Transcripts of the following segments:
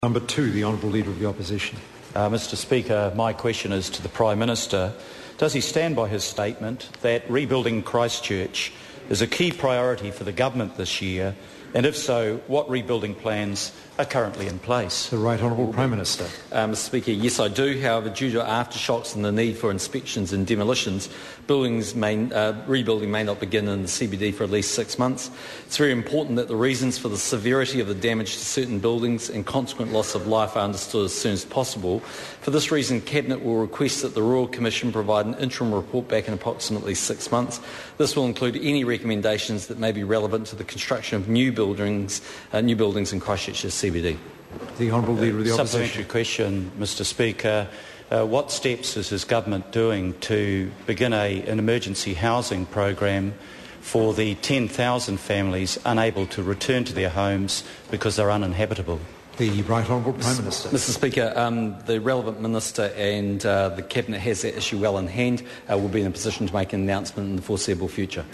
Number 2, the Honourable Leader of the Opposition. Mr Speaker, my question is to the Prime Minister. Does he stand by his statement that rebuilding Christchurch is a key priority for the government this year? And if so, what rebuilding plans are currently in place? The Right Honourable Prime Minister. Mr Speaker, yes I do. However, due to aftershocks and the need for inspections and demolitions, rebuilding may not begin in the CBD for at least 6 months. It's very important that the reasons for the severity of the damage to certain buildings and consequent loss of life are understood as soon as possible. For this reason, Cabinet will request that the Royal Commission provide an interim report back in approximately 6 months. This will include any recommendations that may be relevant to the construction of new buildings in Christchurch's CBD. The Honourable Leader of the Opposition. Supplementary question, Mr Speaker. What steps is his government doing to begin an emergency housing program for the 10,000 families unable to return to their homes because they're uninhabitable? The Right Honourable Prime Minister. Mr Speaker, the relevant Minister and the Cabinet has that issue well in hand. We'll be in a position to make an announcement in the foreseeable future.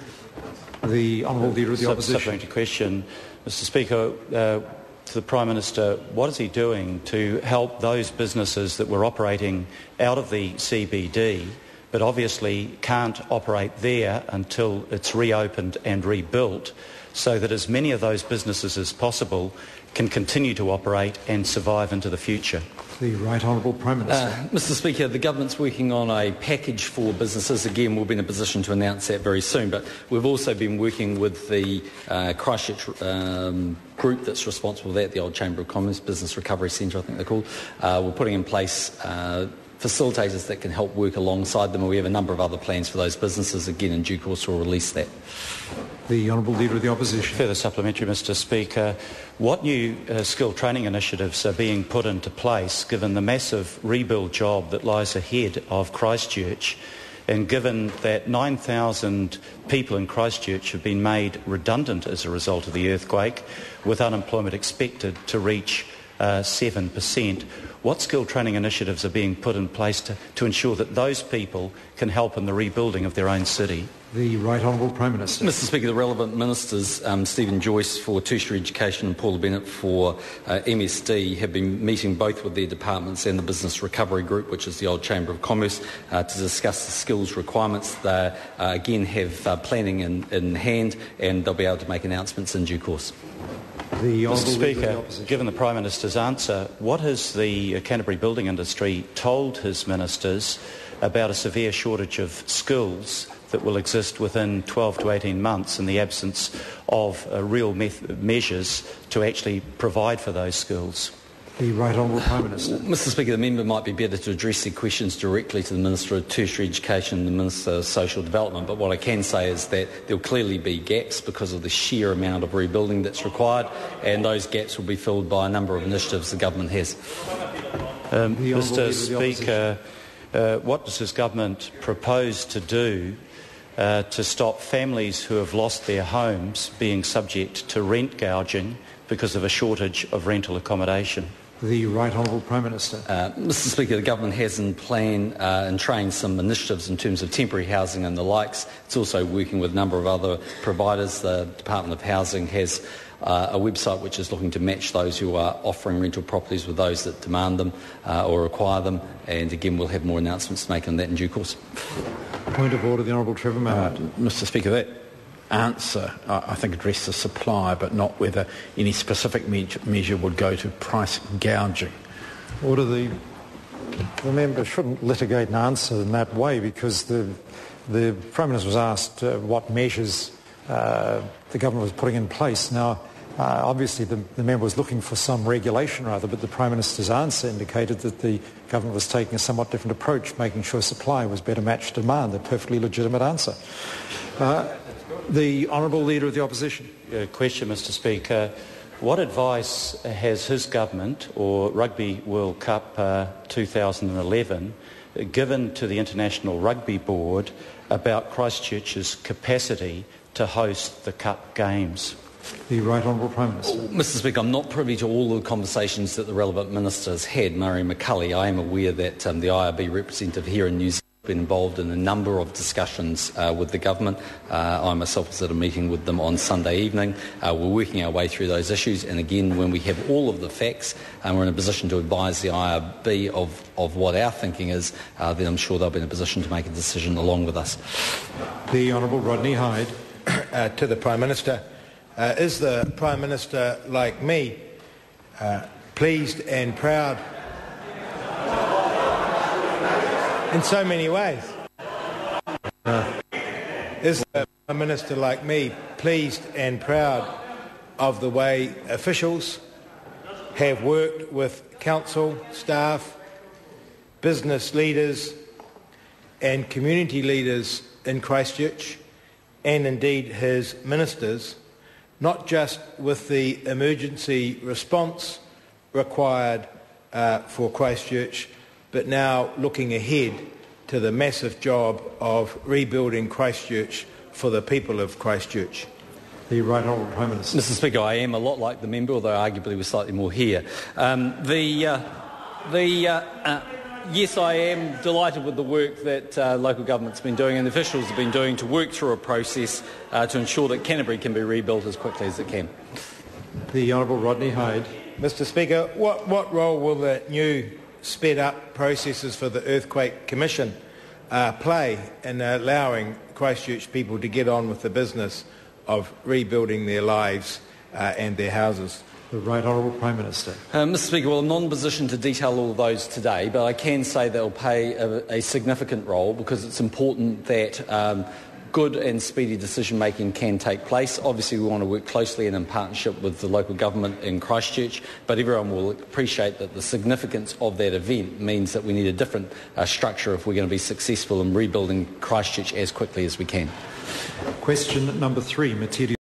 The Honourable Leader of the Opposition. Supplementary question, Mr Speaker, to the Prime Minister, what is he doing to help those businesses that were operating out of the CBD but obviously can't operate there until it's reopened and rebuilt, so that as many of those businesses as possible can continue to operate and survive into the future? The Right Honourable Prime Minister. Mr Speaker, the Government's working on a package for businesses. Again, we'll be in a position to announce that very soon, but we've also been working with the Christchurch group that's responsible for that, the Old Chamber of Commerce Business Recovery Centre, I think they're called. We're putting in place facilitators that can help work alongside them, and we have a number of other plans for those businesses. Again, in due course we'll release that. The Honourable Leader of the Opposition. Further supplementary, Mr Speaker. What new skill training initiatives are being put into place given the massive rebuild job that lies ahead of Christchurch, and given that 9,000 people in Christchurch have been made redundant as a result of the earthquake, with unemployment expected to reach 7%? What skill training initiatives are being put in place to ensure that those people can help in the rebuilding of their own city? The Right Honourable Prime Minister. Mr Speaker, the relevant ministers, Stephen Joyce for Tertiary Education and Paula Bennett for MSD, have been meeting both with their departments and the Business Recovery Group, which is the Old Chamber of Commerce, to discuss the skills requirements. They again have planning in hand, and they'll be able to make announcements in due course. Mr Speaker, given the Prime Minister's answer, what has the Canterbury building industry told his ministers about a severe shortage of skills that will exist within 12 to 18 months in the absence of real measures to actually provide for those skills? The Right Honourable Prime Minister. Mr Speaker, the member might be better to address their questions directly to the Minister of Tertiary Education and the Minister of Social Development, but what I can say is that there will clearly be gaps because of the sheer amount of rebuilding that's required, and those gaps will be filled by a number of initiatives the Government has. Mr Speaker, what does his Government propose to do to stop families who have lost their homes being subject to rent gouging because of a shortage of rental accommodation? The Right Honourable Prime Minister. Mr Speaker, the Government has in plan and trained some initiatives in terms of temporary housing and the likes. It's also working with a number of other providers. The Department of Housing has a website which is looking to match those who are offering rental properties with those that demand them or require them, and again we'll have more announcements to make on that in due course. Point of order, the Honourable Trevor Mallard. Mr Speaker, that answer I think addressed the supply, but not whether any specific measure would go to price gouging. Order. The member shouldn't litigate an answer in that way, because the Prime Minister was asked what measures the Government was putting in place. Now, obviously the member was looking for some regulation rather, but the Prime Minister's answer indicated that the Government was taking a somewhat different approach, making sure supply was better matched demand. A perfectly legitimate answer. The Honourable Leader of the Opposition. Question, Mr Speaker. What advice has his Government, or Rugby World Cup 2011, given to the International Rugby Board about Christchurch's capacity to host the Cup Games? The Right Honourable Prime Minister. Mr Speaker, I'm not privy to all the conversations that the relevant ministers had. Murray McCulley, I am aware that the IRB representative here in New Zealand been involved in a number of discussions with the government. I myself was at a meeting with them on Sunday evening. We're working our way through those issues, and again, when we have all of the facts and we're in a position to advise the IRB of what our thinking is, then I'm sure they'll be in a position to make a decision along with us. The Honourable Rodney Hyde. To the Prime Minister. Is the Prime Minister, like me, pleased and proud in so many ways? Is the Prime Minister, like me, pleased and proud of the way officials have worked with council, staff, business leaders and community leaders in Christchurch, and indeed his ministers, not just with the emergency response required for Christchurch, but now looking ahead to the massive job of rebuilding Christchurch for the people of Christchurch? The Right Honourable Prime Minister. Mr Speaker, I am a lot like the member, although arguably we're slightly more here. Yes, I am delighted with the work that local government's been doing and the officials have been doing to work through a process to ensure that Canterbury can be rebuilt as quickly as it can. The Honourable Rodney Hyde. Mr Speaker, what role will the new sped-up processes for the Earthquake Commission play in allowing Christchurch people to get on with the business of rebuilding their lives and their houses? The Right Honourable Prime Minister. Mr Speaker, well, I'm not in a position to detail all of those today, but I can say they'll play a significant role because it's important that good and speedy decision-making can take place. Obviously, we want to work closely and in partnership with the local government in Christchurch, but everyone will appreciate that the significance of that event means that we need a different structure if we're going to be successful in rebuilding Christchurch as quickly as we can. Question number 3, material.